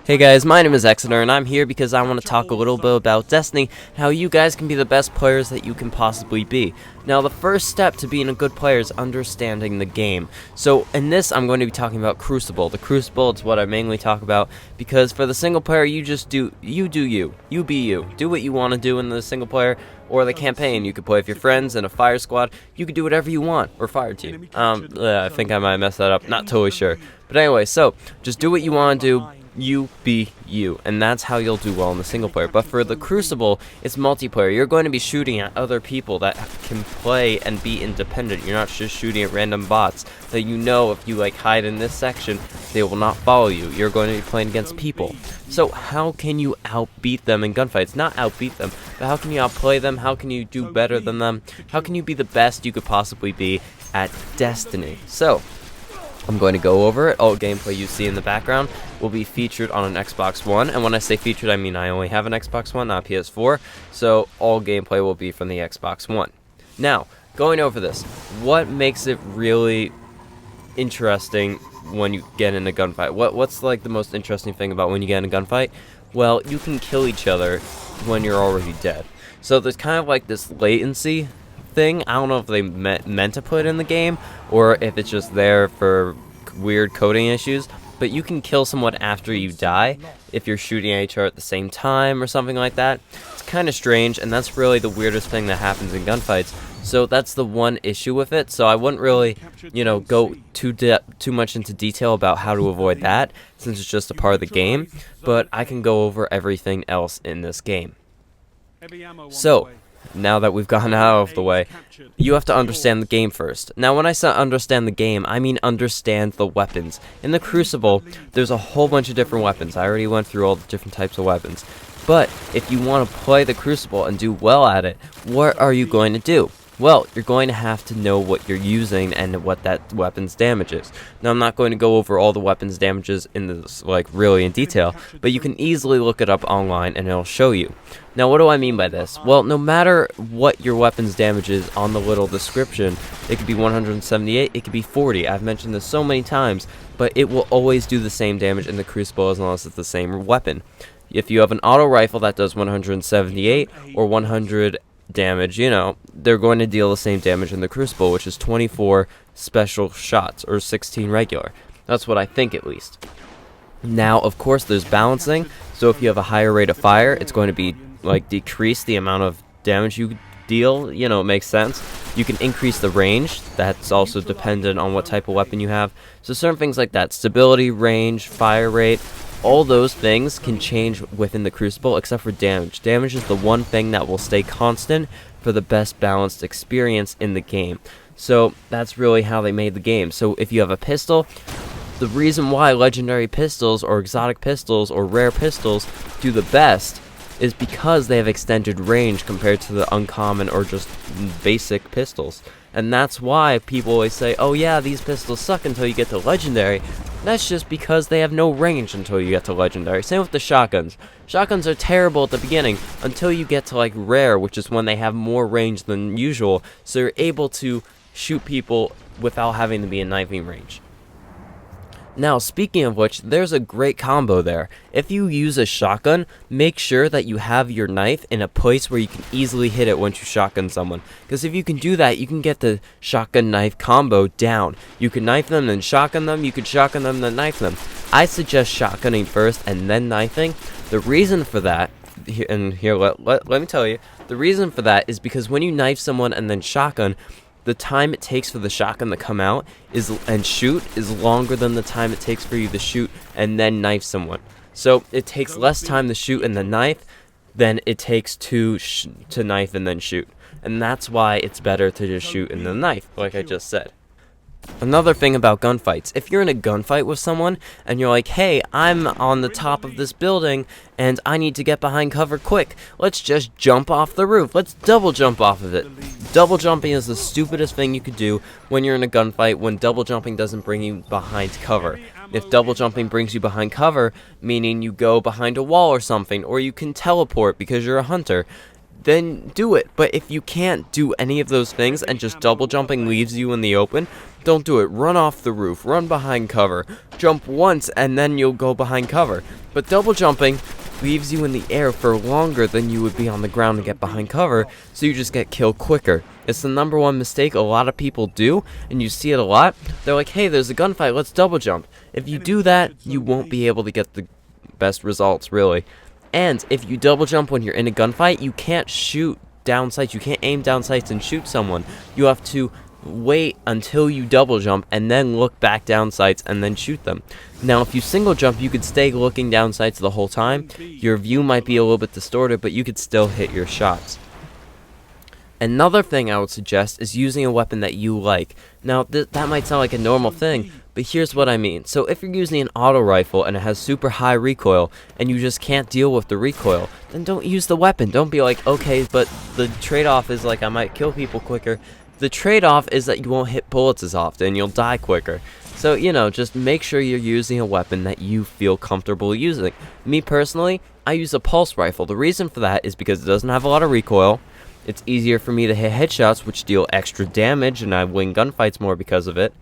Hey guys, my name is Exeter, and I'm here because I want to talk a little bit about Destiny, and how you guys can be the best players that you can possibly be. Now, the first step to being a good player is understanding the game. So, in this, I'm going to be talking about Crucible. The Crucible is what I mainly talk about, because for the single player, you be you. Do what you want to do in the single player, or the campaign. You could play with your friends in a fire squad. You could do whatever you want, or fire team. I think I might mess that up, not totally sure. But anyway, so, just do what you want to do. You be you, and that's how you'll do well in the single player. But for the Crucible, it's multiplayer. You're going to be shooting at other people that can play and be independent. You're not just shooting at random bots that you know if you hide in this section, they will not follow you. You're going to be playing against people. So how can you outbeat them in gunfights? Not outbeat them, but how can you outplay them? How can you do better than them? How can you be the best you could possibly be at Destiny? So I'm going to go over it. All gameplay you see in the background will be featured on an Xbox One. And when I say featured, I mean I only have an Xbox One, not PS4. So all gameplay will be from the Xbox One. Now, going over this, what makes it really interesting when you get in a gunfight? What's like the most interesting thing about when you get in a gunfight? Well, you can kill each other when you're already dead. So there's kind of like this latency thing. I don't know if they meant to put it in the game or if it's just there for weird coding issues, but you can kill someone after you die if you're shooting at each other at the same time or something like that. It's kind of strange, and that's really the weirdest thing that happens in gunfights. So that's the one issue with it. So I wouldn't really, go too much into detail about how to avoid that, since it's just a part of the game, but I can go over everything else in this game. So now that we've gotten out of the way, you have to understand the game first. Now, when I say understand the game, I mean understand the weapons. In the Crucible, there's a whole bunch of different weapons. I already went through all the different types of weapons. But if you want to play the Crucible and do well at it, what are you going to do? Well, you're going to have to know what you're using and what that weapon's damage is. Now, I'm not going to go over all the weapons damages in this, really in detail, but you can easily look it up online and it'll show you. Now, what do I mean by this? Well, no matter what your weapon's damage is on the little description, it could be 178, it could be 40. I've mentioned this so many times, but it will always do the same damage in the Crucible as long as it's the same weapon. If you have an auto rifle that does 178 or 100 damage, they're going to deal the same damage in the Crucible, which is 24 special shots or 16 regular. That's what I think, at least. Now, of course, there's balancing. So if you have a higher rate of fire, it's going to be decrease the amount of damage you deal. It makes sense. You can increase the range. That's also dependent on what type of weapon you have. So certain things like that, stability, range, fire rate, all those things can change within the Crucible except for damage. Damage is the one thing that will stay constant for the best balanced experience in the game. So that's really how they made the game. So if you have a pistol, the reason why legendary pistols or exotic pistols or rare pistols do the best is because they have extended range compared to the uncommon or just basic pistols. And that's why people always say, oh yeah, these pistols suck until you get to legendary. That's just because they have no range until you get to legendary. Same with the shotguns. Shotguns are terrible at the beginning until you get to rare, which is when they have more range than usual. So you're able to shoot people without having to be in knifing range. Now, speaking of which, there's a great combo there. If you use a shotgun, make sure that you have your knife in a place where you can easily hit it once you shotgun someone. Because if you can do that, you can get the shotgun knife combo down. You can knife them, then shotgun them. You could shotgun them, then knife them. I suggest shotgunning first and then knifing. The reason for that, let me tell you, the reason for that is because when you knife someone and then shotgun, the time it takes for the shotgun to come out and shoot is longer than the time it takes for you to shoot and then knife someone. So it takes less time to shoot and then knife than it takes to knife and then shoot. And that's why it's better to just shoot and then knife, like I just said. Another thing about gunfights, if you're in a gunfight with someone and you're like, hey, I'm on the top of this building and I need to get behind cover quick, let's just jump off the roof, let's double jump off of it. Double jumping is the stupidest thing you could do when you're in a gunfight when double jumping doesn't bring you behind cover. If double jumping brings you behind cover, meaning you go behind a wall or something, or you can teleport because you're a hunter, then do it. But if you can't do any of those things and just double jumping leaves you in the open, don't do it. Run off the roof, run behind cover, jump once and then you'll go behind cover. But double jumping leaves you in the air for longer than you would be on the ground to get behind cover, so you just get killed quicker. It's the number one mistake a lot of people do, and you see it a lot. They're like, hey, there's a gunfight, let's double jump. If you do that, you won't be able to get the best results, really. And if you double jump when you're in a gunfight, you can't shoot down sights. You can't aim down sights and shoot someone. You have to wait until you double jump and then look back down sights and then shoot them. Now, if you single jump, you could stay looking down sights the whole time. Your view might be a little bit distorted, but you could still hit your shots. Another thing I would suggest is using a weapon that you like. Now, that might sound like a normal thing, but here's what I mean. So if you're using an auto rifle and it has super high recoil and you just can't deal with the recoil, then don't use the weapon. Don't be like, okay, but the trade-off is like I might kill people quicker. The trade-off is that you won't hit bullets as often, you'll die quicker. So, just make sure you're using a weapon that you feel comfortable using. Me personally, I use a pulse rifle. The reason for that is because it doesn't have a lot of recoil. It's easier for me to hit headshots, which deal extra damage, and I win gunfights more because of it.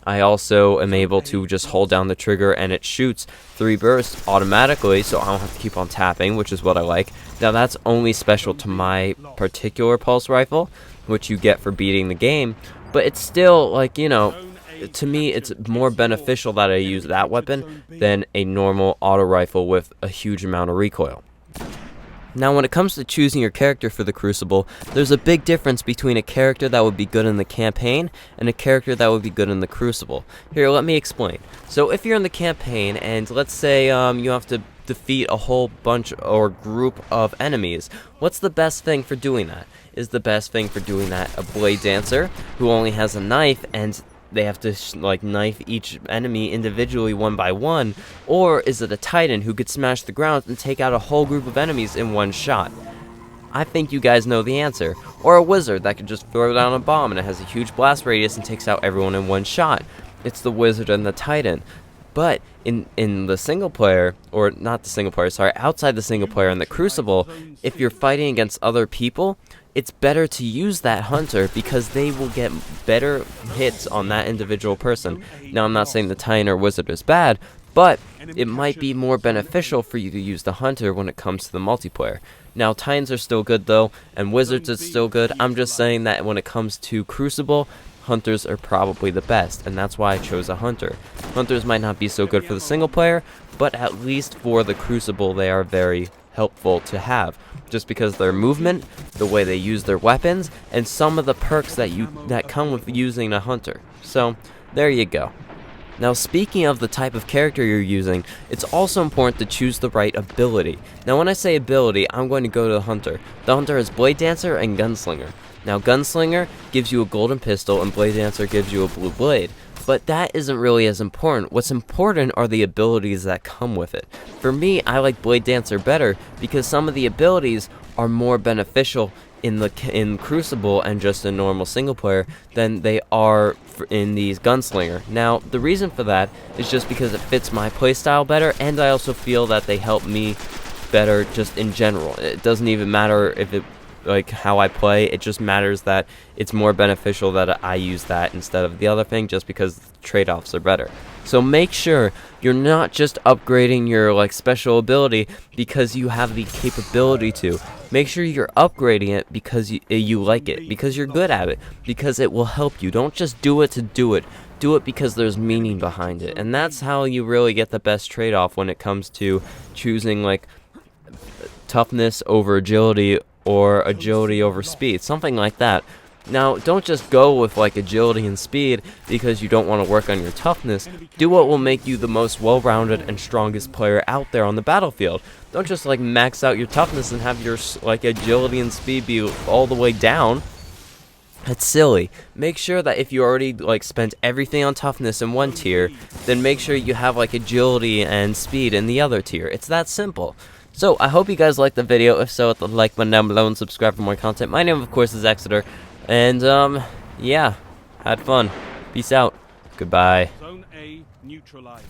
I also am able to just hold down the trigger and it shoots 3 bursts automatically, so I don't have to keep on tapping, which is what I like. Now, that's only special to my particular pulse rifle, which you get for beating the game, but it's still, to me, it's more beneficial that I use that weapon than a normal auto rifle with a huge amount of recoil. Now, when it comes to choosing your character for the Crucible, there's a big difference between a character that would be good in the campaign and a character that would be good in the Crucible. Here, let me explain. So, if you're in the campaign, and let's say you have to defeat a whole bunch or group of enemies, what's the best thing for doing that? Is the best thing for doing that a Blade Dancer, who only has a knife, and they have to knife each enemy individually one by one, or is it a Titan who could smash the ground and take out a whole group of enemies in one shot? I think you guys know the answer. Or a Wizard that could just throw down a bomb and it has a huge blast radius and takes out everyone in one shot. It's the Wizard and the Titan. But in the single player, or not the single player, sorry, outside the single player in the Crucible, if you're fighting against other people, it's better to use that hunter because they will get better hits on that individual person. Now, I'm not saying the Titan or Wizard is bad, but it might be more beneficial for you to use the hunter when it comes to the multiplayer. Now, Titans are still good though, and Wizards is still good. I'm just saying that when it comes to Crucible, hunters are probably the best, and that's why I chose a hunter. Hunters might not be so good for the single player, but at least for the Crucible they are very helpful to have, just because their movement, the way they use their weapons, and some of the perks that come with using a hunter. So there you go. Now, speaking of the type of character you're using, it's also important to choose the right ability. Now, when I say ability, I'm going to go to the hunter. The hunter is Blade Dancer and Gunslinger. Now, Gunslinger gives you a golden pistol and Blade Dancer gives you a blue blade. But that isn't really as important. What's important are the abilities that come with it. For me, I like Blade Dancer better because some of the abilities are more beneficial in Crucible and just a normal single player than they are in these Gunslinger. Now, the reason for that is just because it fits my playstyle better, and I also feel that they help me better just in general. It doesn't even matter if it how I play, it just matters that it's more beneficial that I use that instead of the other thing, just because the trade-offs are better. So make sure you're not just upgrading your special ability because you have the capability to. Make sure you're upgrading it because you like it, because you're good at it, because it will help you. Don't just do it to do it. Do it because there's meaning behind it. And that's how you really get the best trade-off when it comes to choosing toughness over agility or agility over speed, something like that. Now, don't just go with agility and speed because you don't want to work on your toughness. Do what will make you the most well-rounded and strongest player out there on the battlefield. Don't just max out your toughness and have your agility and speed be all the way down. It's silly. Make sure that if you already like spent everything on toughness in one tier, then make sure you have like agility and speed in the other tier. It's that simple. So I hope you guys liked the video. If so, hit the like button down below and subscribe for more content. My name, of course, is Exeter, and yeah, had fun. Peace out. Goodbye. Zone A neutralized.